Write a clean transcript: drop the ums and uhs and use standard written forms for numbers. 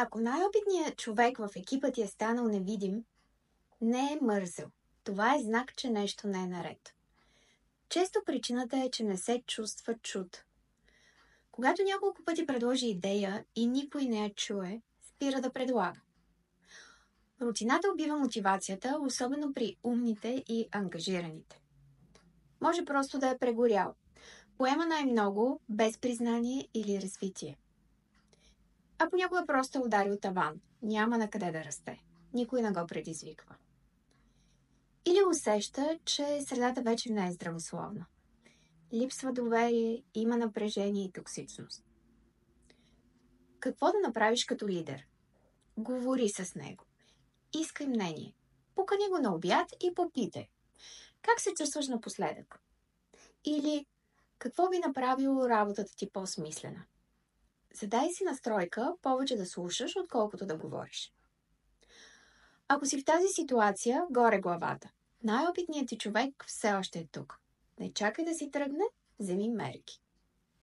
Ако най-опитният човек в екипа ти е станал невидим, не е мързел. Това е знак, че нещо не е наред. Често причината е, че не се чувства чут. Когато няколко пъти предложи идея и никой не я чуе, спира да предлага. Рутината убива мотивацията, особено при умните и ангажираните. Може просто да е прегорял. Поема най-много, без признание или развитие. А понякога просто е ударил таван. Няма на къде да расте. Никой не го предизвиква. Или усеща, че средата вече не е здравословна. Липсва доверие, има напрежение и токсичност. Какво да направиш като лидер? Говори с него. Искай мнение. Покани го на обяд и попитай. Как се чувстваш напоследък? Или какво би направило работата ти по-смислена? Задай си настройка повече да слушаш, отколкото да говориш. Ако си в тази ситуация, горе главата. Най-опитният ти човек все още е тук. Не чакай да си тръгне, вземи мерки.